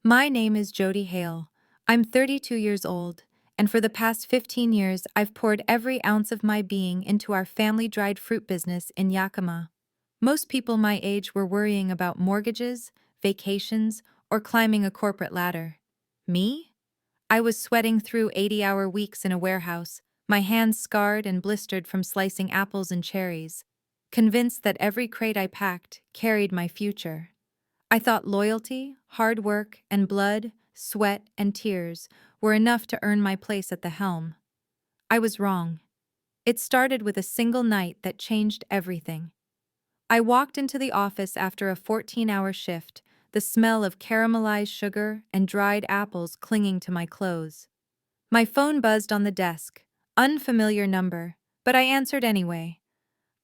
My name is Jodie Hail. I'm 32 years old, and for the past 15 years I've poured every ounce of my being into our family dried fruit business in Yakima. Most people my age were worrying about mortgages, vacations, or climbing a corporate ladder. Me? I was sweating through 80-hour weeks in a warehouse, my hands scarred and blistered from slicing apples and cherries, convinced that every crate I packed carried my future. I thought loyalty, hard work, and blood, sweat, and tears were enough to earn my place at the helm. I was wrong. It started with a single night that changed everything. I walked into the office after a 14-hour shift, the smell of caramelized sugar and dried apples clinging to my clothes. My phone buzzed on the desk, unfamiliar number, but I answered anyway.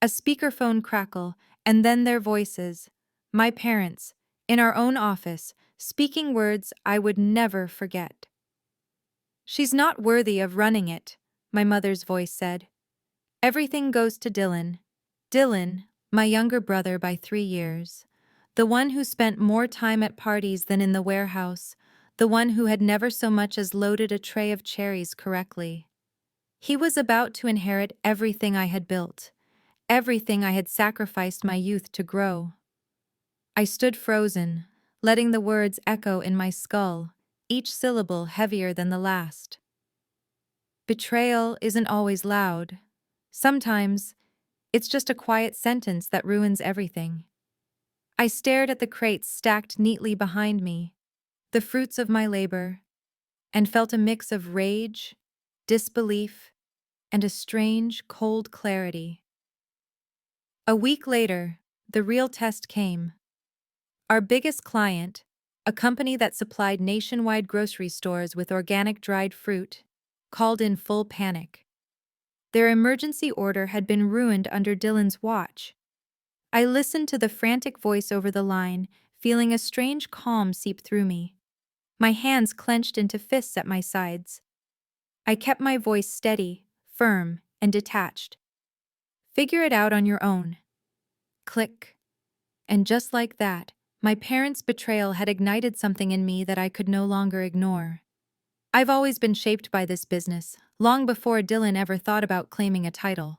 A speakerphone crackle, and then their voices, my parents, in our own office, speaking words I would never forget. "She's not worthy of running it," my mother's voice said. "Everything goes to Dylan." Dylan, my younger brother by 3 years. The one who spent more time at parties than in the warehouse, the one who had never so much as loaded a tray of cherries correctly. He was about to inherit everything I had built, everything I had sacrificed my youth to grow. I stood frozen, letting the words echo in my skull, each syllable heavier than the last. Betrayal isn't always loud. Sometimes, it's just a quiet sentence that ruins everything. I stared at the crates stacked neatly behind me, the fruits of my labor, and felt a mix of rage, disbelief, and a strange, cold clarity. A week later, the real test came. Our biggest client, a company that supplied nationwide grocery stores with organic dried fruit, called in full panic. Their emergency order had been ruined under Dylan's watch. I listened to the frantic voice over the line, feeling a strange calm seep through me. My hands clenched into fists at my sides. I kept my voice steady, firm, and detached. "Figure it out on your own." Click. And just like that, my parents' betrayal had ignited something in me that I could no longer ignore. I've always been shaped by this business, long before Dylan ever thought about claiming a title.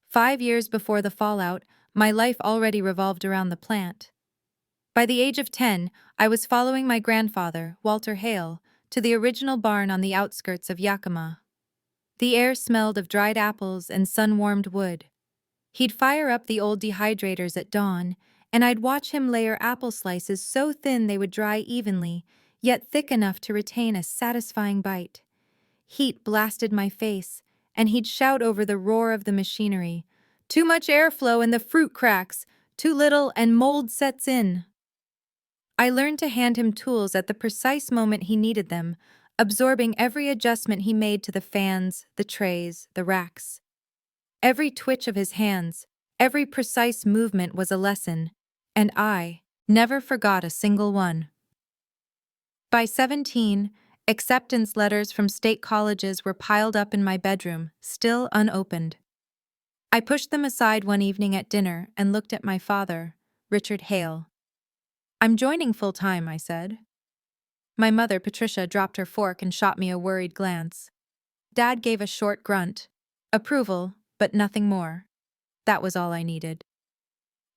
5 years before the fallout, my life already revolved around the plant. By the age of 10, I was following my grandfather, Walter Hale, to the original barn on the outskirts of Yakima. The air smelled of dried apples and sun-warmed wood. He'd fire up the old dehydrators at dawn, and I'd watch him layer apple slices so thin they would dry evenly, yet thick enough to retain a satisfying bite. Heat blasted my face, and he'd shout over the roar of the machinery, "Too much airflow and the fruit cracks, too little and mold sets in." I learned to hand him tools at the precise moment he needed them, absorbing every adjustment he made to the fans, the trays, the racks. Every twitch of his hands, every precise movement was a lesson, and I never forgot a single one. By 17, acceptance letters from state colleges were piled up in my bedroom, still unopened. I pushed them aside one evening at dinner and looked at my father, Richard Hale. "I'm joining full-time," I said. My mother, Patricia, dropped her fork and shot me a worried glance. Dad gave a short grunt. Approval, but nothing more. That was all I needed.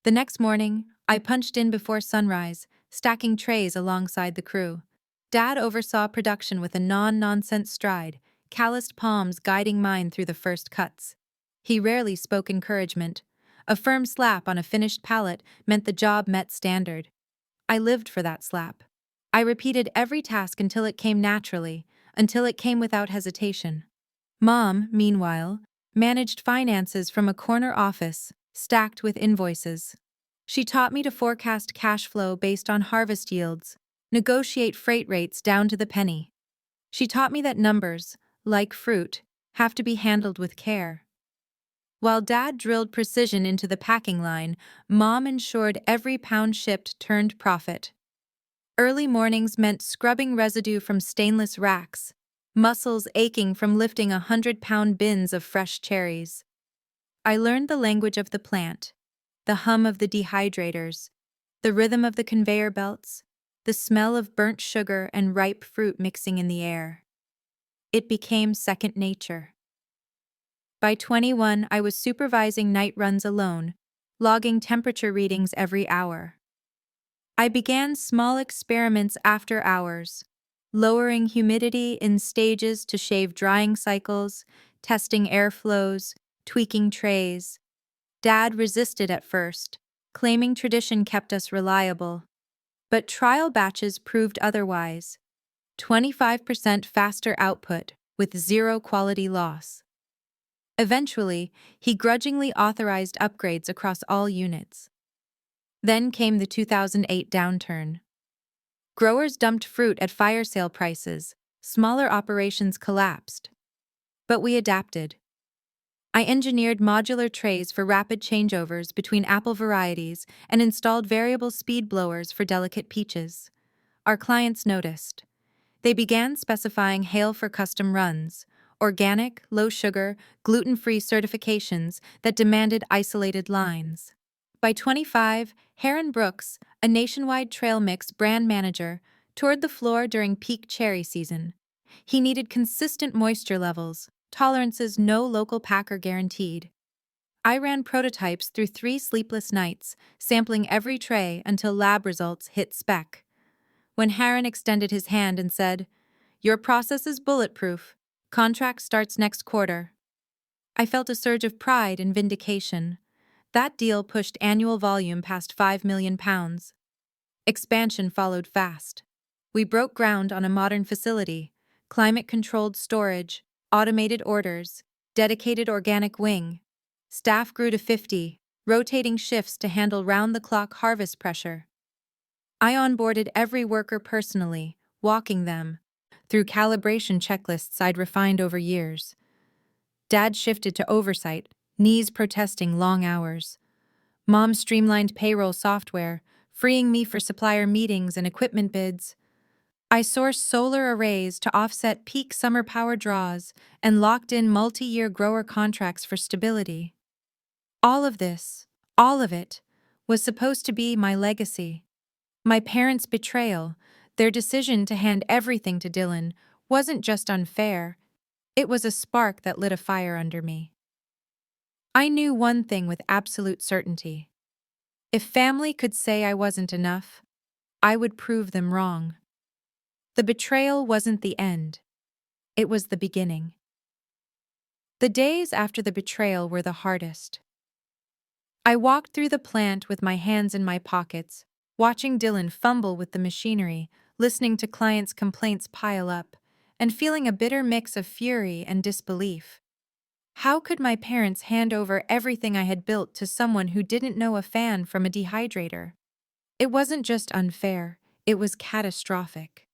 The next morning, I punched in before sunrise, stacking trays alongside the crew. Dad oversaw production with a non-nonsense stride, calloused palms guiding mine through the first cuts. He rarely spoke encouragement. A firm slap on a finished pallet meant the job met standard. I lived for that slap. I repeated every task until it came naturally, until it came without hesitation. Mom, meanwhile, managed finances from a corner office, stacked with invoices. She taught me to forecast cash flow based on harvest yields, negotiate freight rates down to the penny. She taught me that numbers, like fruit, have to be handled with care. While Dad drilled precision into the packing line, Mom ensured every pound shipped turned profit. Early mornings meant scrubbing residue from stainless racks, muscles aching from lifting 100-pound bins of fresh cherries. I learned the language of the plant, the hum of the dehydrators, the rhythm of the conveyor belts, the smell of burnt sugar and ripe fruit mixing in the air. It became second nature. By 21, I was supervising night runs alone, logging temperature readings every hour. I began small experiments after hours, lowering humidity in stages to shave drying cycles, testing airflows, tweaking trays. Dad resisted at first, claiming tradition kept us reliable. But trial batches proved otherwise. 25% faster output with zero quality loss. Eventually, he grudgingly authorized upgrades across all units. Then came the 2008 downturn. Growers dumped fruit at fire sale prices, smaller operations collapsed. But we adapted. I engineered modular trays for rapid changeovers between apple varieties and installed variable speed blowers for delicate peaches. Our clients noticed. They began specifying Hail for custom runs, organic, low-sugar, gluten-free certifications that demanded isolated lines. By 25, Heron Brooks, a nationwide trail mix brand manager, toured the floor during peak cherry season. He needed consistent moisture levels, tolerances no local packer guaranteed. I ran prototypes through 3 sleepless nights, sampling every tray until lab results hit spec. When Heron extended his hand and said, "Your process is bulletproof. Contract starts next quarter," I felt a surge of pride and vindication. That deal pushed annual volume past 5 million pounds. Expansion followed fast. We broke ground on a modern facility, climate-controlled storage, automated orders, dedicated organic wing. Staff grew to 50, rotating shifts to handle round-the-clock harvest pressure. I onboarded every worker personally, walking them through calibration checklists I'd refined over years. Dad shifted to oversight, knees protesting long hours. Mom streamlined payroll software, freeing me for supplier meetings and equipment bids. I sourced solar arrays to offset peak summer power draws and locked in multi-year grower contracts for stability. All of this, all of it, was supposed to be my legacy. My parents' betrayal, their decision to hand everything to Dylan, wasn't just unfair, it was a spark that lit a fire under me. I knew one thing with absolute certainty. If family could say I wasn't enough, I would prove them wrong. The betrayal wasn't the end. It was the beginning. The days after the betrayal were the hardest. I walked through the plant with my hands in my pockets, watching Dylan fumble with the machinery, listening to clients' complaints pile up, and feeling a bitter mix of fury and disbelief. How could my parents hand over everything I had built to someone who didn't know a fan from a dehydrator? It wasn't just unfair, it was catastrophic.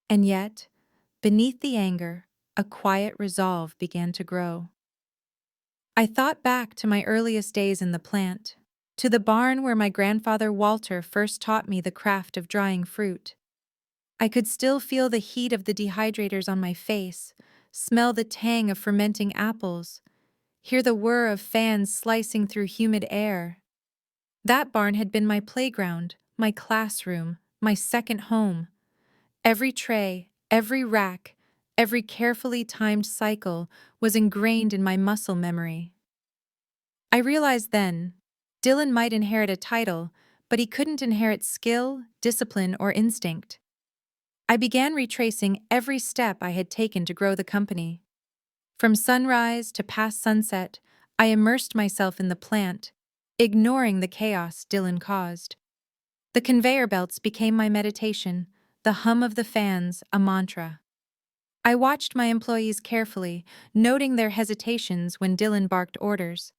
And yet, beneath the anger, a quiet resolve began to grow. I thought back to my earliest days in the plant, to the barn where my grandfather Walter first taught me the craft of drying fruit. I could still feel the heat of the dehydrators on my face, smell the tang of fermenting apples, hear the whir of fans slicing through humid air. That barn had been my playground, my classroom, my second home. Every tray, every rack, every carefully timed cycle was ingrained in my muscle memory. I realized then, Dylan might inherit a title, but he couldn't inherit skill, discipline, or instinct. I began retracing every step I had taken to grow the company. From sunrise to past sunset, I immersed myself in the plant, ignoring the chaos Dylan caused. The conveyor belts became my meditation, the hum of the fans a mantra. I watched my employees carefully, noting their hesitations when Dylan barked orders.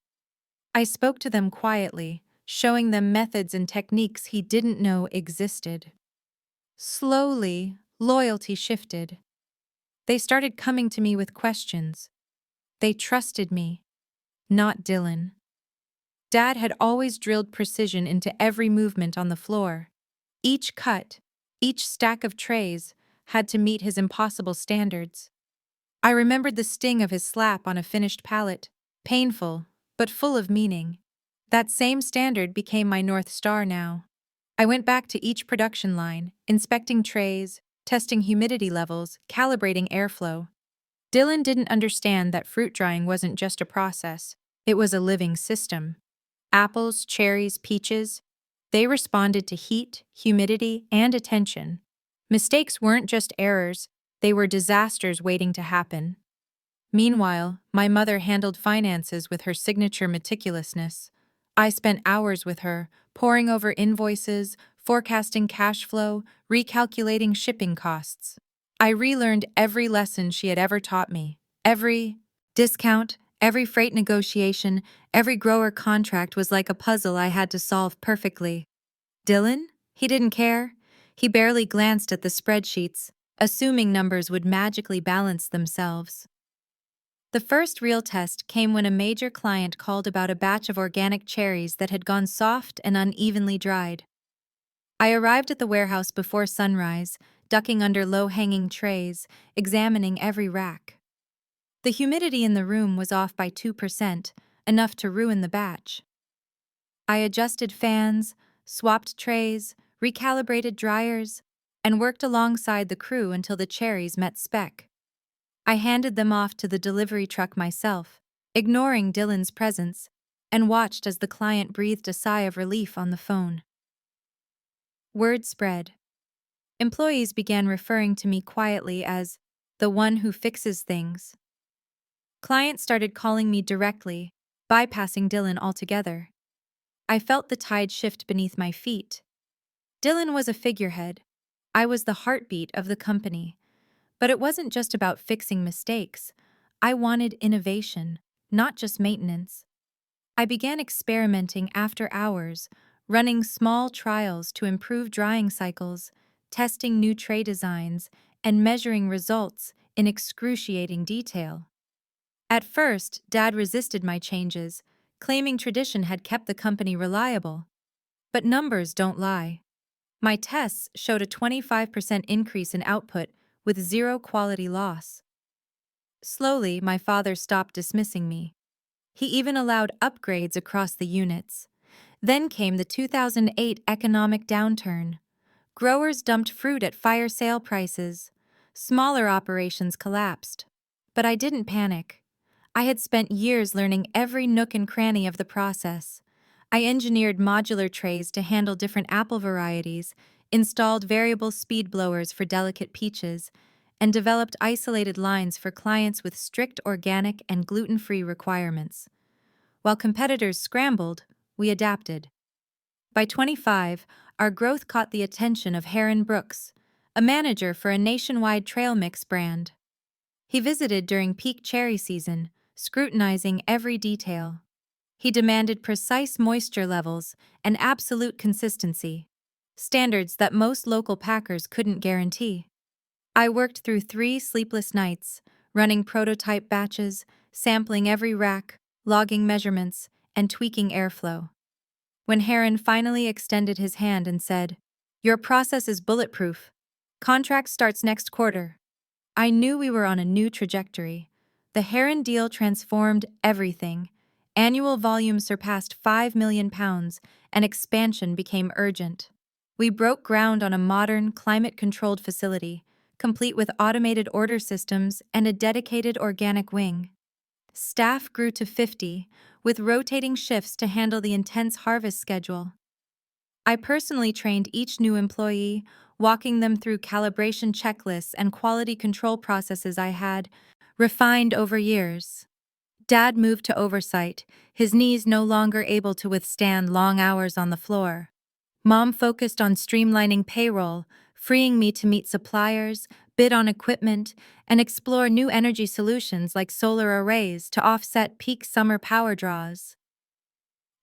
I spoke to them quietly, showing them methods and techniques he didn't know existed. Slowly, loyalty shifted. They started coming to me with questions. They trusted me, not Dylan. Dad had always drilled precision into every movement on the floor. Each cut, each stack of trays, had to meet his impossible standards. I remembered the sting of his slap on a finished pallet, painful, but full of meaning. That same standard became my North Star now. I went back to each production line, inspecting trays, testing humidity levels, calibrating airflow. Dylan didn't understand that fruit drying wasn't just a process, it was a living system. Apples, cherries, peaches, they responded to heat, humidity, and attention. Mistakes weren't just errors, they were disasters waiting to happen. Meanwhile, my mother handled finances with her signature meticulousness. I spent hours with her, poring over invoices, forecasting cash flow, recalculating shipping costs. I relearned every lesson she had ever taught me. Every discount, every freight negotiation, every grower contract was like a puzzle I had to solve perfectly. Dylan? He didn't care. He barely glanced at the spreadsheets, assuming numbers would magically balance themselves. The first real test came when a major client called about a batch of organic cherries that had gone soft and unevenly dried. I arrived at the warehouse before sunrise, ducking under low-hanging trays, examining every rack. The humidity in the room was off by 2%, enough to ruin the batch. I adjusted fans, swapped trays, recalibrated dryers, and worked alongside the crew until the cherries met spec. I handed them off to the delivery truck myself, ignoring Dylan's presence, and watched as the client breathed a sigh of relief on the phone. Word spread. Employees began referring to me quietly as the one who fixes things. Clients started calling me directly, bypassing Dylan altogether. I felt the tide shift beneath my feet. Dylan was a figurehead. I was the heartbeat of the company. But it wasn't just about fixing mistakes. I wanted innovation, not just maintenance. I began experimenting after hours, running small trials to improve drying cycles, testing new tray designs, and measuring results in excruciating detail. At first, Dad resisted my changes, claiming tradition had kept the company reliable. But numbers don't lie. My tests showed a 25% increase in output with zero quality loss. Slowly, my father stopped dismissing me. He even allowed upgrades across the units. Then came the 2008 economic downturn. Growers dumped fruit at fire sale prices. Smaller operations collapsed. But I didn't panic. I had spent years learning every nook and cranny of the process. I engineered modular trays to handle different apple varieties, installed variable speed blowers for delicate peaches, and developed isolated lines for clients with strict organic and gluten-free requirements. While competitors scrambled, we adapted. By 25, our growth caught the attention of Heron Brooks, a manager for a nationwide trail mix brand. He visited during peak cherry season, scrutinizing every detail. He demanded precise moisture levels and absolute consistency, standards that most local packers couldn't guarantee. I worked through 3 sleepless nights, running prototype batches, sampling every rack, logging measurements, and tweaking airflow. When Heron finally extended his hand and said, "Your process is bulletproof. Contract starts next quarter," I knew we were on a new trajectory. The Heron deal transformed everything. Annual volume surpassed 5 million pounds, and expansion became urgent. We broke ground on a modern, climate-controlled facility, complete with automated order systems and a dedicated organic wing. Staff grew to 50, with rotating shifts to handle the intense harvest schedule. I personally trained each new employee, walking them through calibration checklists and quality control processes I had refined over years. Dad moved to oversight, his knees no longer able to withstand long hours on the floor. Mom focused on streamlining payroll, freeing me to meet suppliers, bid on equipment, and explore new energy solutions like solar arrays to offset peak summer power draws.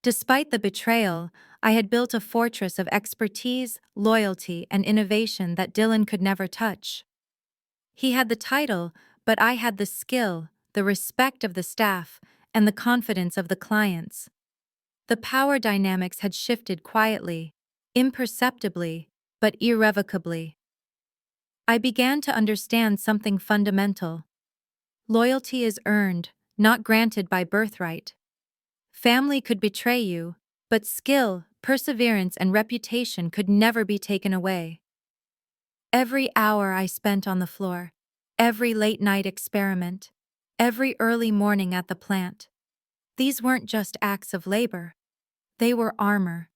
Despite the betrayal, I had built a fortress of expertise, loyalty, and innovation that Dylan could never touch. He had the title, but I had the skill, the respect of the staff, and the confidence of the clients. The power dynamics had shifted quietly, imperceptibly, but irrevocably. I began to understand something fundamental. Loyalty is earned, not granted by birthright. Family could betray you, But skill, perseverance, and reputation could never be taken away. Every hour I spent on the floor, every late night experiment, every early morning at the plant, these weren't just acts of labor. They were armor.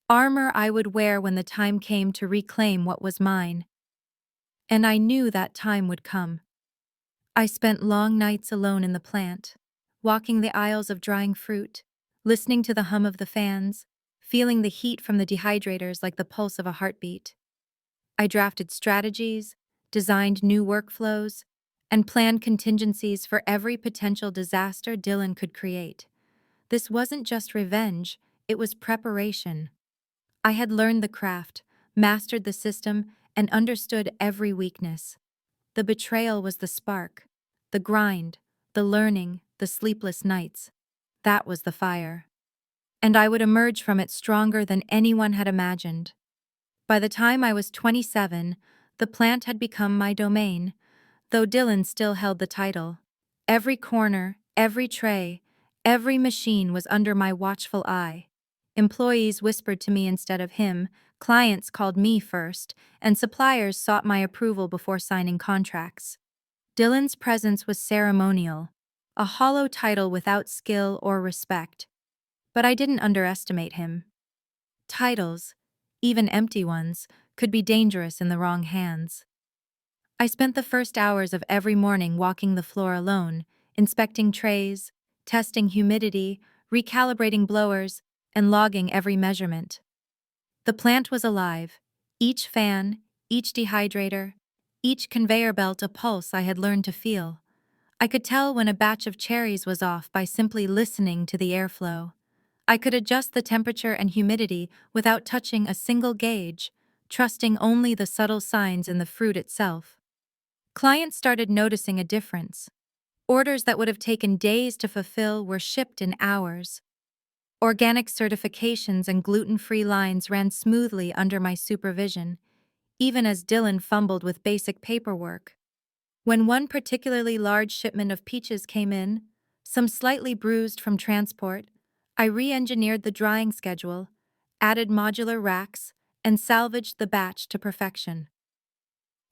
Armor I would wear when the time came to reclaim what was mine. And I knew that time would come. I spent long nights alone in the plant, walking the aisles of drying fruit, listening to the hum of the fans, feeling the heat from the dehydrators like the pulse of a heartbeat. I drafted strategies, designed new workflows, and planned contingencies for every potential disaster Dylan could create. This wasn't just revenge, it was preparation. I had learned the craft, mastered the system, and understood every weakness. The betrayal was the spark, the grind, the learning, the sleepless nights. That was the fire. And I would emerge from it stronger than anyone had imagined. By the time I was 27, the plant had become my domain, though Dylan still held the title. Every corner, every tray, every machine was under my watchful eye. Employees whispered to me instead of him, clients called me first, and suppliers sought my approval before signing contracts. Dylan's presence was ceremonial, a hollow title without skill or respect. But I didn't underestimate him. Titles, even empty ones, could be dangerous in the wrong hands. I spent the first hours of every morning walking the floor alone, inspecting trays, testing humidity, recalibrating blowers, and logging every measurement. The plant was alive, each fan, each dehydrator, each conveyor belt a pulse I had learned to feel. I could tell when a batch of cherries was off by simply listening to the airflow. I could adjust the temperature and humidity without touching a single gauge, trusting only the subtle signs in the fruit itself. Clients started noticing a difference. Orders that would have taken days to fulfill were shipped in hours. Organic certifications and gluten-free lines ran smoothly under my supervision, even as Dylan fumbled with basic paperwork. When one particularly large shipment of peaches came in, some slightly bruised from transport, I re-engineered the drying schedule, added modular racks, and salvaged the batch to perfection.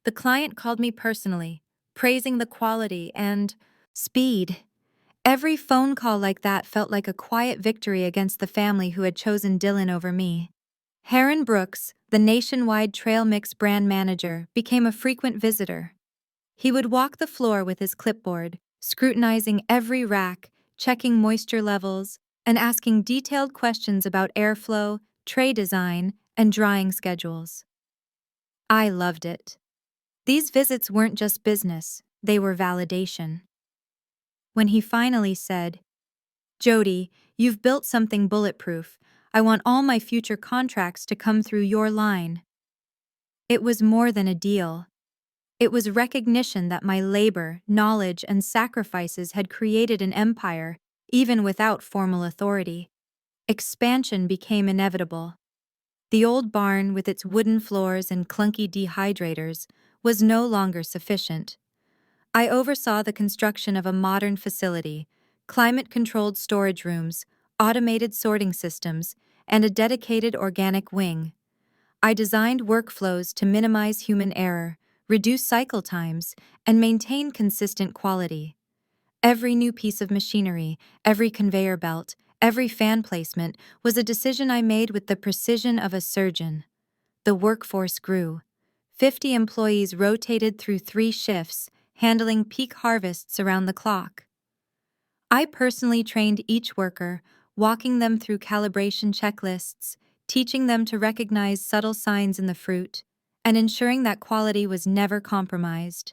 The client called me personally, praising the quality and speed. Every phone call like that felt like a quiet victory against the family who had chosen Dylan over me. Heron Brooks, the nationwide trail mix brand manager, became a frequent visitor. He would walk the floor with his clipboard, scrutinizing every rack, checking moisture levels, and asking detailed questions about airflow, tray design, and drying schedules. I loved it. These visits weren't just business, they were validation. When he finally said, "Jodie, you've built something bulletproof. I want all my future contracts to come through your line." It was more than a deal. It was recognition that my labor, knowledge, and sacrifices had created an empire, even without formal authority. Expansion became inevitable. The old barn, with its wooden floors and clunky dehydrators, was no longer sufficient. I oversaw the construction of a modern facility, climate-controlled storage rooms, automated sorting systems, and a dedicated organic wing. I designed workflows to minimize human error, reduce cycle times, and maintain consistent quality. Every new piece of machinery, every conveyor belt, every fan placement was a decision I made with the precision of a surgeon. The workforce grew. 50 employees rotated through 3 shifts, handling peak harvests around the clock. I personally trained each worker, walking them through calibration checklists, teaching them to recognize subtle signs in the fruit, and ensuring that quality was never compromised.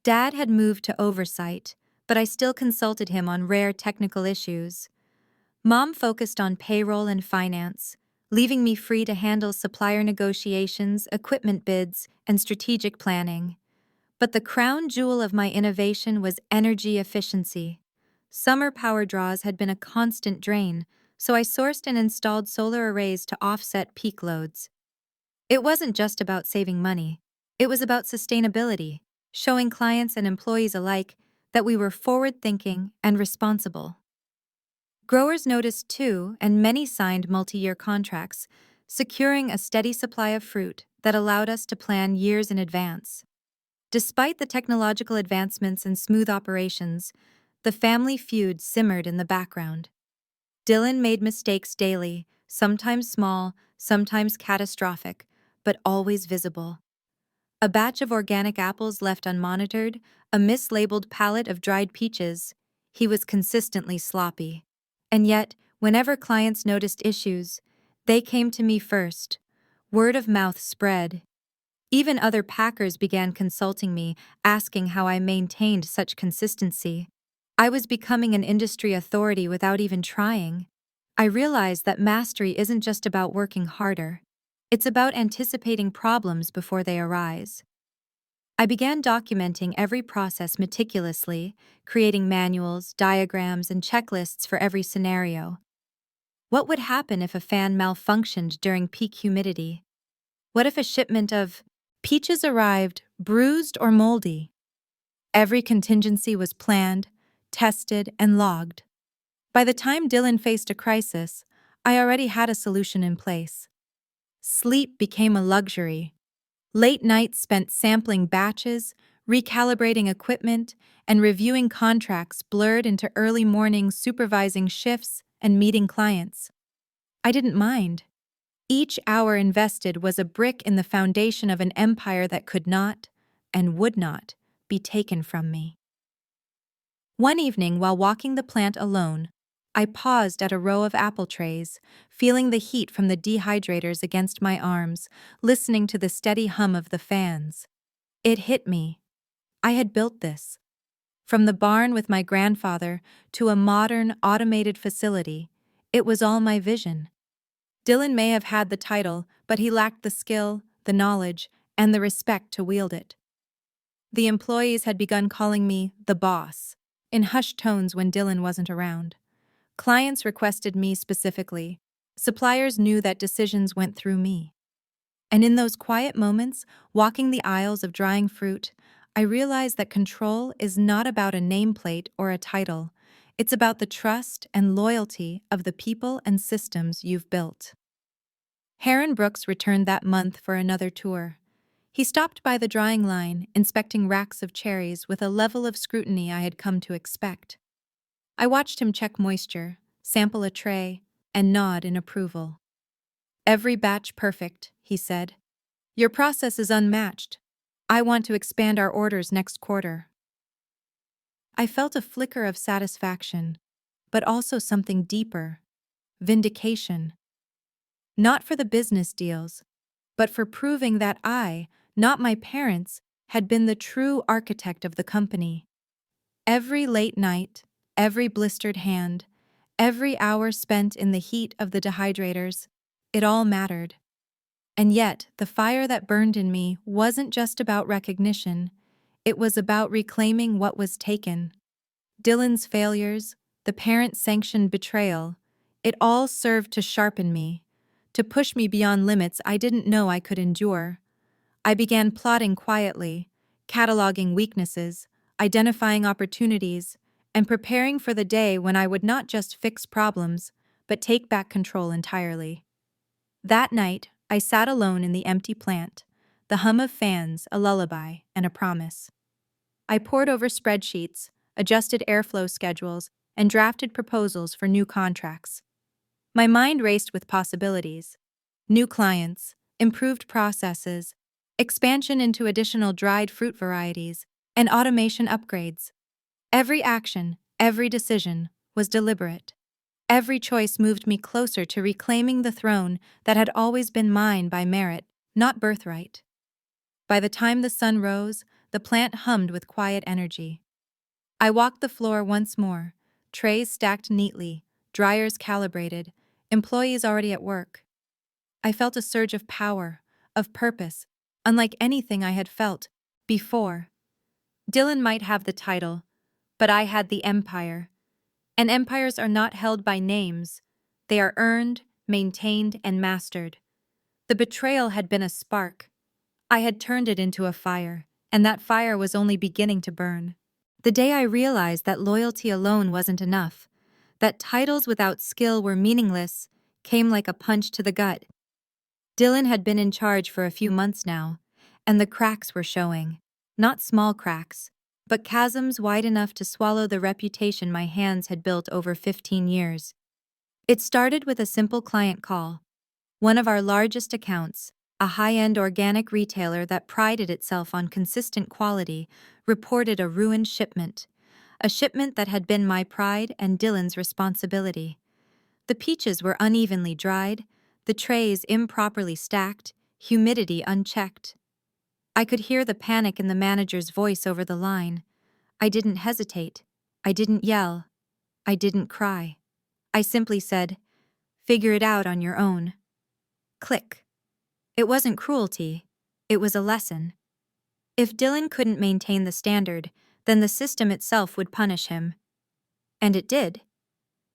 Dad had moved to oversight, but I still consulted him on rare technical issues. Mom focused on payroll and finance, leaving me free to handle supplier negotiations, equipment bids, and strategic planning. But the crown jewel of my innovation was energy efficiency. Summer power draws had been a constant drain, so I sourced and installed solar arrays to offset peak loads. It wasn't just about saving money. It was about sustainability, showing clients and employees alike that we were forward-thinking and responsible. Growers noticed too, and many signed multi-year contracts, securing a steady supply of fruit that allowed us to plan years in advance. Despite the technological advancements and smooth operations, the family feud simmered in the background. Dylan made mistakes daily, sometimes small, sometimes catastrophic, but always visible. A batch of organic apples left unmonitored, a mislabeled pallet of dried peaches. He was consistently sloppy. And yet, whenever clients noticed issues, they came to me first. Word of mouth spread. Even other packers began consulting me, asking how I maintained such consistency. I was becoming an industry authority without even trying. I realized that mastery isn't just about working harder. It's about anticipating problems before they arise. I began documenting every process meticulously, creating manuals, diagrams, and checklists for every scenario. What would happen if a fan malfunctioned during peak humidity? What if a shipment of peaches arrived bruised or moldy? Every contingency was planned, tested, and logged. By the time Dylan faced a crisis, I already had a solution in place. Sleep became a luxury. Late nights spent sampling batches, recalibrating equipment, and reviewing contracts blurred into early mornings supervising shifts and meeting clients. I didn't mind. Each hour invested was a brick in the foundation of an empire that could not, and would not, be taken from me. One evening, while walking the plant alone, I paused at a row of apple trays, feeling the heat from the dehydrators against my arms, listening to the steady hum of the fans. It hit me. I had built this. From the barn with my grandfather to a modern, automated facility, it was all my vision. Dylan may have had the title, but he lacked the skill, the knowledge, and the respect to wield it. The employees had begun calling me the boss, in hushed tones when Dylan wasn't around. Clients requested me specifically. Suppliers knew that decisions went through me. And in those quiet moments, walking the aisles of drying fruit, I realized that control is not about a nameplate or a title. It's about the trust and loyalty of the people and systems you've built. Heron Brooks returned that month for another tour. He stopped by the drying line, inspecting racks of cherries with a level of scrutiny I had come to expect. I watched him check moisture, sample a tray, and nod in approval. "Every batch perfect," he said. "Your process is unmatched. I want to expand our orders next quarter." I felt a flicker of satisfaction, but also something deeper: vindication. Not for the business deals, but for proving that I, not my parents, had been the true architect of the company. Every late night, every blistered hand, every hour spent in the heat of the dehydrators, it all mattered. And yet, the fire that burned in me wasn't just about recognition, it was about reclaiming what was taken. Dylan's failures, the parent-sanctioned betrayal, it all served to sharpen me, to push me beyond limits I didn't know I could endure. I began plotting quietly, cataloging weaknesses, identifying opportunities, and preparing for the day when I would not just fix problems, but take back control entirely. That night, I sat alone in the empty plant, the hum of fans, a lullaby, and a promise. I pored over spreadsheets, adjusted airflow schedules, and drafted proposals for new contracts. My mind raced with possibilities: new clients, improved processes, expansion into additional dried fruit varieties, and automation upgrades. Every action, every decision, was deliberate. Every choice moved me closer to reclaiming the throne that had always been mine by merit, not birthright. By the time the sun rose, the plant hummed with quiet energy. I walked the floor once more, trays stacked neatly, dryers calibrated, employees already at work. I felt a surge of power, of purpose, unlike anything I had felt before. Dylan might have the title, but I had the empire. And empires are not held by names. They are earned, maintained, and mastered. The betrayal had been a spark. I had turned it into a fire, and that fire was only beginning to burn. The day I realized that loyalty alone wasn't enough, that titles without skill were meaningless, came like a punch to the gut. Dylan had been in charge for a few months now, and the cracks were showing. Not small cracks, but chasms wide enough to swallow the reputation my hands had built over 15 years. It started with a simple client call. One of our largest accounts, a high-end organic retailer that prided itself on consistent quality, reported a ruined shipment. A shipment that had been my pride and Dylan's responsibility. The peaches were unevenly dried, the trays improperly stacked, humidity unchecked. I could hear the panic in the manager's voice over the line. I didn't hesitate. I didn't yell. I didn't cry. I simply said, "Figure it out on your own." Click. It wasn't cruelty. It was a lesson. If Dylan couldn't maintain the standard, then the system itself would punish him. And it did.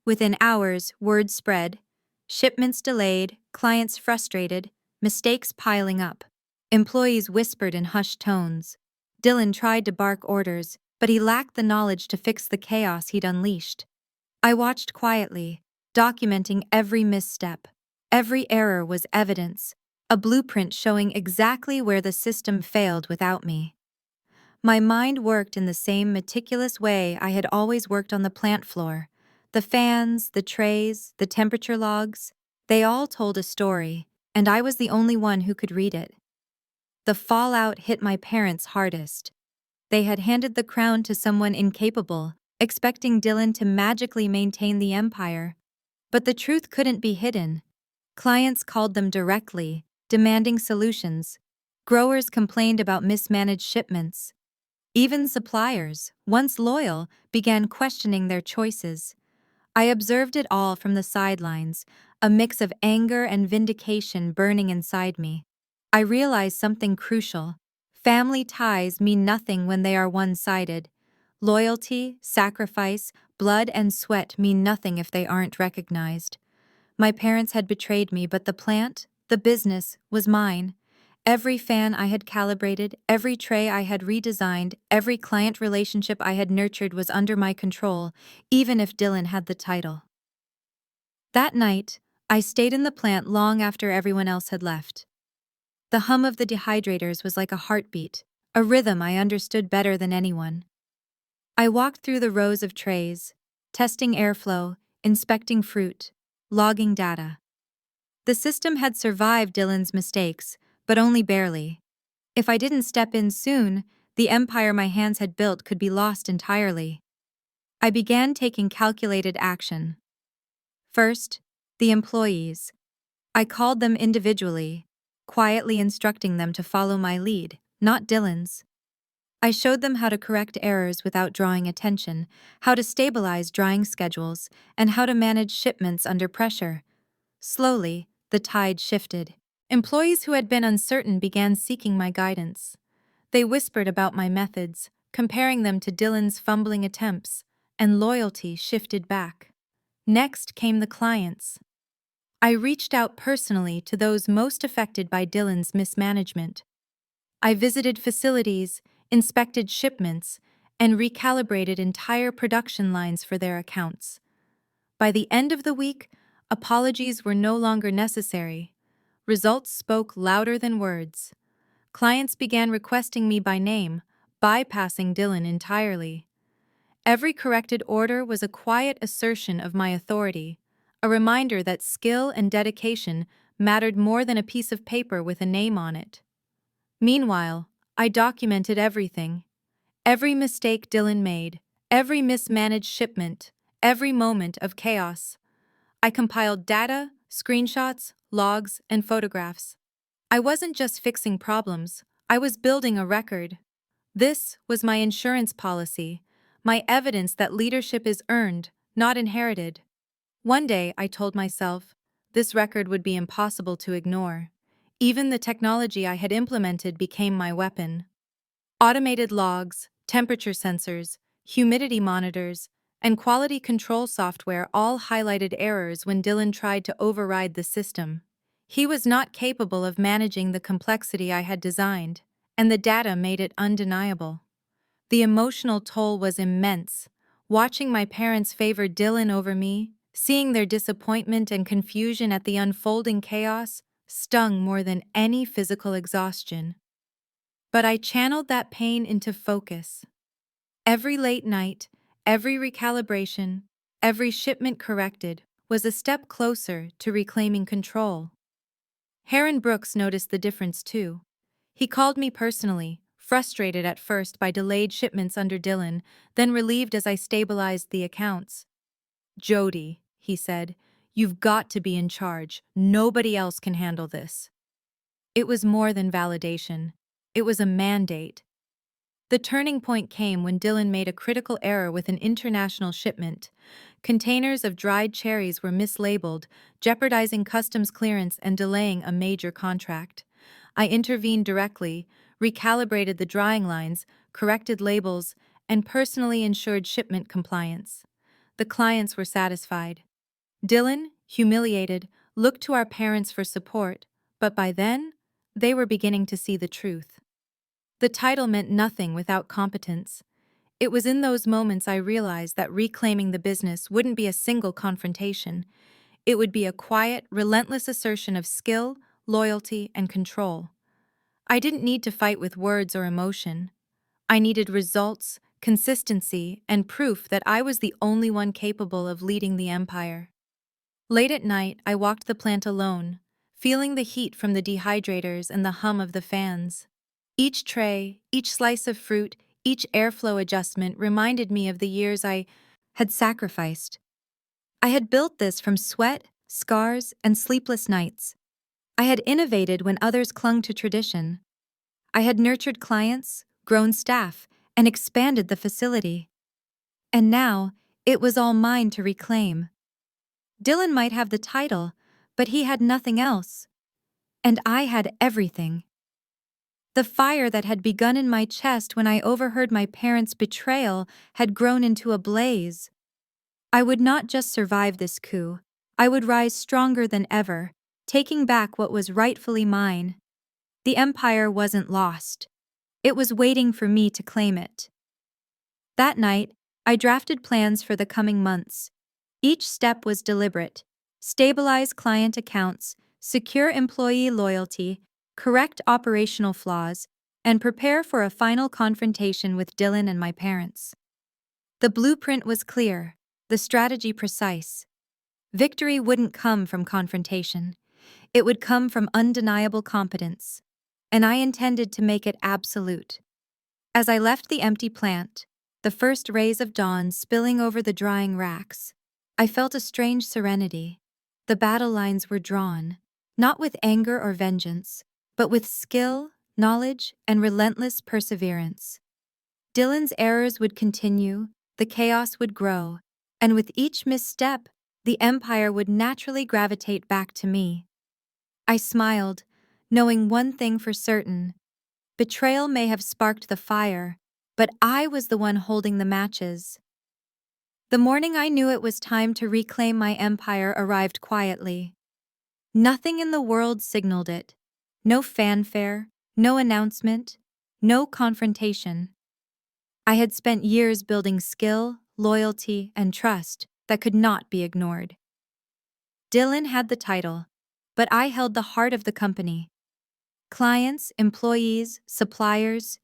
Within hours, word spread. Shipments delayed, clients frustrated, mistakes piling up. Employees whispered in hushed tones. Dylan tried to bark orders, but he lacked the knowledge to fix the chaos he'd unleashed. I watched quietly, documenting every misstep. Every error was evidence, a blueprint showing exactly where the system failed without me. My mind worked in the same meticulous way I had always worked on the plant floor. The fans, the trays, the temperature logs, they all told a story, and I was the only one who could read it. The fallout hit my parents hardest. They had handed the crown to someone incapable, expecting Dylan to magically maintain the empire. But the truth couldn't be hidden. Clients called them directly, demanding solutions. Growers complained about mismanaged shipments. Even suppliers, once loyal, began questioning their choices. I observed it all from the sidelines, a mix of anger and vindication burning inside me. I realized something crucial. Family ties mean nothing when they are one-sided. Loyalty, sacrifice, blood and sweat mean nothing if they aren't recognized. My parents had betrayed me, but the plant, the business, was mine. Every fan I had calibrated, every tray I had redesigned, every client relationship I had nurtured was under my control, even if Dylan had the title. That night, I stayed in the plant long after everyone else had left. The hum of the dehydrators was like a heartbeat, a rhythm I understood better than anyone. I walked through the rows of trays, testing airflow, inspecting fruit, logging data. The system had survived Dylan's mistakes, but only barely. If I didn't step in soon, the empire my hands had built could be lost entirely. I began taking calculated action. First, the employees. I called them individually, quietly instructing them to follow my lead, not Dylan's. I showed them how to correct errors without drawing attention, how to stabilize drying schedules, and how to manage shipments under pressure. Slowly, the tide shifted. Employees who had been uncertain began seeking my guidance. They whispered about my methods, comparing them to Dylan's fumbling attempts, and loyalty shifted back. Next came the clients. I reached out personally to those most affected by Dylan's mismanagement. I visited facilities, inspected shipments, and recalibrated entire production lines for their accounts. By the end of the week, apologies were no longer necessary. Results spoke louder than words. Clients began requesting me by name, bypassing Dylan entirely. Every corrected order was a quiet assertion of my authority, a reminder that skill and dedication mattered more than a piece of paper with a name on it. Meanwhile, I documented everything. Every mistake Dylan made, every mismanaged shipment, every moment of chaos. I compiled data, screenshots, logs, and photographs. I wasn't just fixing problems, I was building a record. This was my insurance policy, my evidence that leadership is earned, not inherited. One day, I told myself, this record would be impossible to ignore. Even the technology I had implemented became my weapon. Automated logs, temperature sensors, humidity monitors, and quality control software all highlighted errors when Dylan tried to override the system. He was not capable of managing the complexity I had designed, and the data made it undeniable. The emotional toll was immense. Watching my parents favor Dylan over me, seeing their disappointment and confusion at the unfolding chaos, stung more than any physical exhaustion. But I channeled that pain into focus. Every late night, every recalibration, every shipment corrected was a step closer to reclaiming control. Heron Brooks noticed the difference too. He called me personally, frustrated at first by delayed shipments under Dylan, then relieved as I stabilized the accounts. "Jodie," he said, "you've got to be in charge. Nobody else can handle this." It was more than validation. It was a mandate. The turning point came when Dylan made a critical error with an international shipment. Containers of dried cherries were mislabeled, jeopardizing customs clearance and delaying a major contract. I intervened directly, recalibrated the drying lines, corrected labels, and personally ensured shipment compliance. The clients were satisfied. Dylan, humiliated, looked to our parents for support, but by then, they were beginning to see the truth. The title meant nothing without competence. It was in those moments I realized that reclaiming the business wouldn't be a single confrontation. It would be a quiet, relentless assertion of skill, loyalty, and control. I didn't need to fight with words or emotion. I needed results, consistency, and proof that I was the only one capable of leading the empire. Late at night, I walked the plant alone, feeling the heat from the dehydrators and the hum of the fans. Each tray, each slice of fruit, each airflow adjustment reminded me of the years I had sacrificed. I had built this from sweat, scars, and sleepless nights. I had innovated when others clung to tradition. I had nurtured clients, grown staff, and expanded the facility. And now, it was all mine to reclaim. Dylan might have the title, but he had nothing else. And I had everything. The fire that had begun in my chest when I overheard my parents' betrayal had grown into a blaze. I would not just survive this coup, I would rise stronger than ever, taking back what was rightfully mine. The empire wasn't lost. It was waiting for me to claim it. That night, I drafted plans for the coming months. Each step was deliberate: stabilize client accounts, secure employee loyalty, correct operational flaws, and prepare for a final confrontation with Dylan and my parents. The blueprint was clear, the strategy precise. Victory wouldn't come from confrontation. It would come from undeniable competence. And I intended to make it absolute. As I left the empty plant, the first rays of dawn spilling over the drying racks, I felt a strange serenity. The battle lines were drawn, not with anger or vengeance, but with skill, knowledge, and relentless perseverance. Dylan's errors would continue, the chaos would grow, and with each misstep, the empire would naturally gravitate back to me. I smiled, knowing one thing for certain: betrayal may have sparked the fire, but I was the one holding the matches. The morning I knew it was time to reclaim my empire arrived quietly. Nothing in the world signaled it. No fanfare, no announcement, no confrontation. I had spent years building skill, loyalty, and trust that could not be ignored. Dylan had the title, but I held the heart of the company. Clients, employees, suppliers,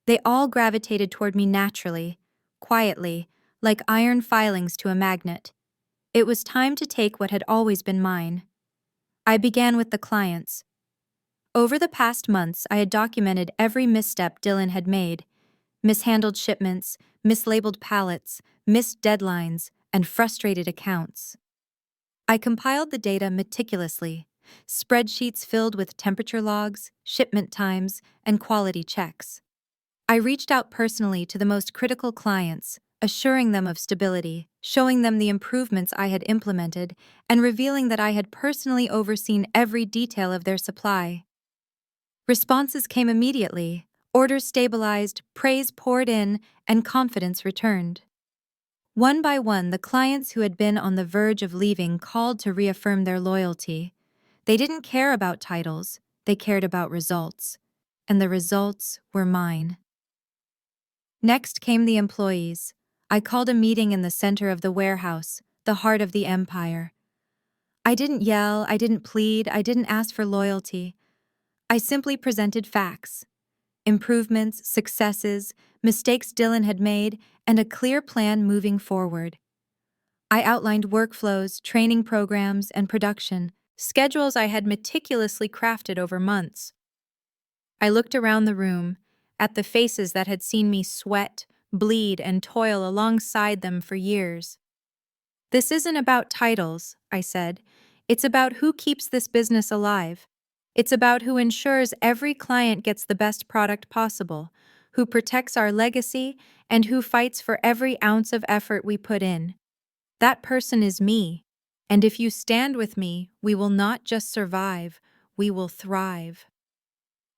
they all gravitated toward me naturally, quietly, like iron filings to a magnet. It was time to take what had always been mine. I began with the clients. Over the past months, I had documented every misstep Dylan had made: mishandled shipments, mislabeled pallets, missed deadlines, and frustrated accounts. I compiled the data meticulously, spreadsheets filled with temperature logs, shipment times, and quality checks. I reached out personally to the most critical clients, assuring them of stability, showing them the improvements I had implemented, and revealing that I had personally overseen every detail of their supply. Responses came immediately, orders stabilized, praise poured in, and confidence returned. One by one, the clients who had been on the verge of leaving called to reaffirm their loyalty. They didn't care about titles, they cared about results. And the results were mine. Next came the employees. I called a meeting in the center of the warehouse, the heart of the empire. I didn't yell, I didn't plead, I didn't ask for loyalty. I simply presented facts: improvements, successes, mistakes Dylan had made, and a clear plan moving forward. I outlined workflows, training programs, and production, schedules I had meticulously crafted over months. I looked around the room, at the faces that had seen me sweat, bleed, and toil alongside them for years. "This isn't about titles," I said. "It's about who keeps this business alive. It's about who ensures every client gets the best product possible, who protects our legacy, and who fights for every ounce of effort we put in. That person is me. And if you stand with me, we will not just survive, we will thrive."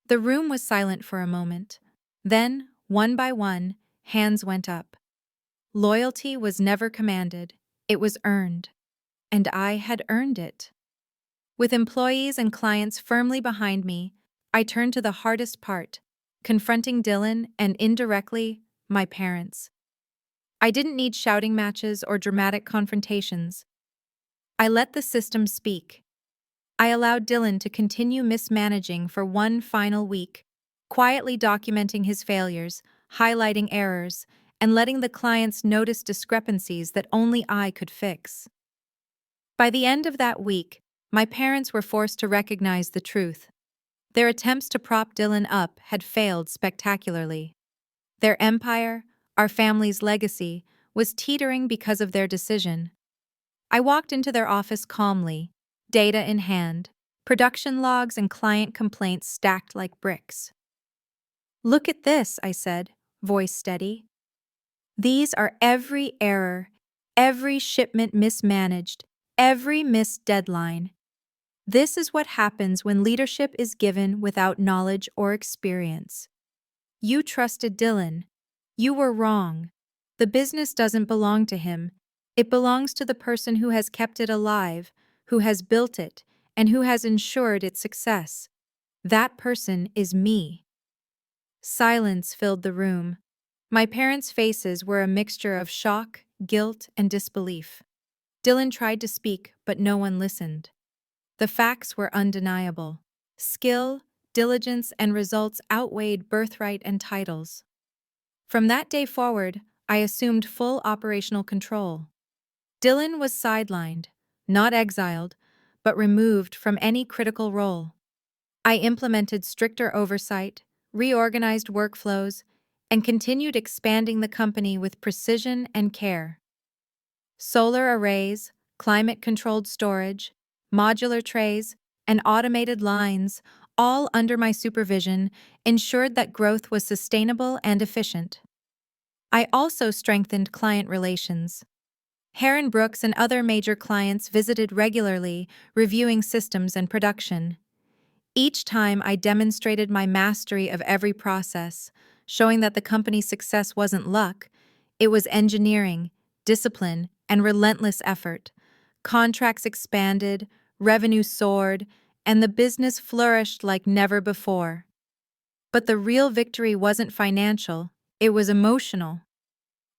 The room was silent for a moment. Then, one by one, hands went up. Loyalty was never commanded, it was earned. And I had earned it. With employees and clients firmly behind me, I turned to the hardest part: confronting Dylan and, indirectly, my parents. I didn't need shouting matches or dramatic confrontations. I let the system speak. I allowed Dylan to continue mismanaging for one final week, quietly documenting his failures, highlighting errors, and letting the clients notice discrepancies that only I could fix. By the end of that week, my parents were forced to recognize the truth. Their attempts to prop Dylan up had failed spectacularly. Their empire, our family's legacy, was teetering because of their decision. I walked into their office calmly, data in hand, production logs and client complaints stacked like bricks. "Look at this," I said, voice steady. "These are every error, every shipment mismanaged, every missed deadline. This is what happens when leadership is given without knowledge or experience. You trusted Dylan. You were wrong. The business doesn't belong to him. It belongs to the person who has kept it alive, who has built it, and who has ensured its success. That person is me." Silence filled the room. My parents' faces were a mixture of shock, guilt, and disbelief. Dylan tried to speak, but no one listened. The facts were undeniable. Skill, diligence, and results outweighed birthright and titles. From that day forward, I assumed full operational control. Dylan was sidelined, not exiled, but removed from any critical role. I implemented stricter oversight, reorganized workflows, and continued expanding the company with precision and care. Solar arrays, climate-controlled storage, modular trays, and automated lines, all under my supervision, ensured that growth was sustainable and efficient. I also strengthened client relations. Heron Brooks and other major clients visited regularly, reviewing systems and production. Each time I demonstrated my mastery of every process, showing that the company's success wasn't luck, it was engineering, discipline, and relentless effort. Contracts expanded, revenue soared, and the business flourished like never before. But the real victory wasn't financial, it was emotional.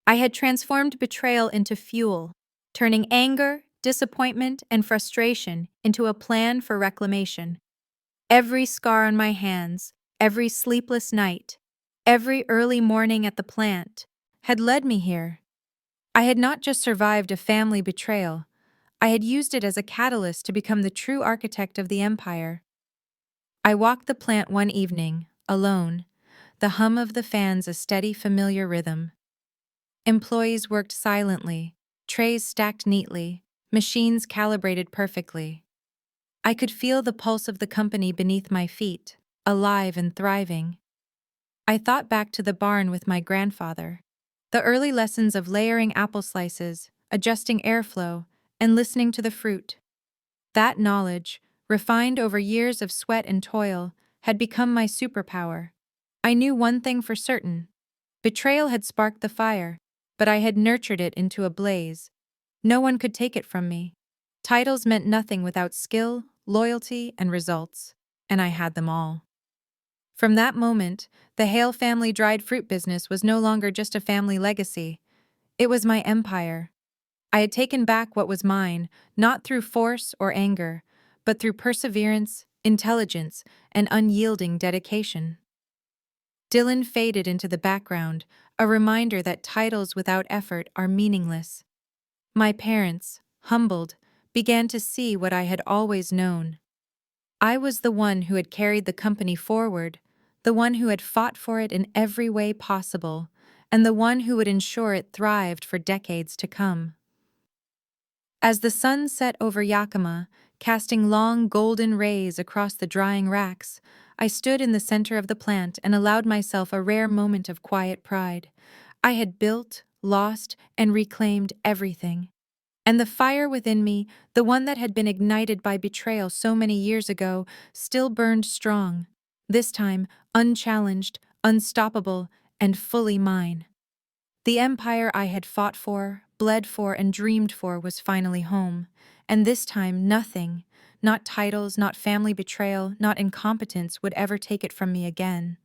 I had transformed betrayal into fuel, turning anger, disappointment, and frustration into a plan for reclamation. Every scar on my hands, every sleepless night, every early morning at the plant had led me here. I had not just survived a family betrayal, I had used it as a catalyst to become the true architect of the empire. I walked the plant one evening, alone, the hum of the fans a steady, familiar rhythm. Employees worked silently, trays stacked neatly, machines calibrated perfectly. I could feel the pulse of the company beneath my feet, alive and thriving. I thought back to the barn with my grandfather. The early lessons of layering apple slices, adjusting airflow, and listening to the fruit. That knowledge, refined over years of sweat and toil, had become my superpower. I knew one thing for certain. Betrayal had sparked the fire, but I had nurtured it into a blaze. No one could take it from me. Titles meant nothing without skill, loyalty, and results, and I had them all. From that moment, the Hale family dried fruit business was no longer just a family legacy. It was my empire. I had taken back what was mine, not through force or anger, but through perseverance, intelligence, and unyielding dedication. Dylan faded into the background, a reminder that titles without effort are meaningless. My parents, humbled, began to see what I had always known. I was the one who had carried the company forward, the one who had fought for it in every way possible, and the one who would ensure it thrived for decades to come. As the sun set over Yakima, casting long golden rays across the drying racks, I stood in the center of the plant and allowed myself a rare moment of quiet pride. I had built, lost, and reclaimed everything. And the fire within me, the one that had been ignited by betrayal so many years ago, still burned strong. This time, unchallenged, unstoppable, and fully mine. The empire I had fought for, bled for, and dreamed for was finally home. And this time, nothing, not titles, not family betrayal, not incompetence, would ever take it from me again.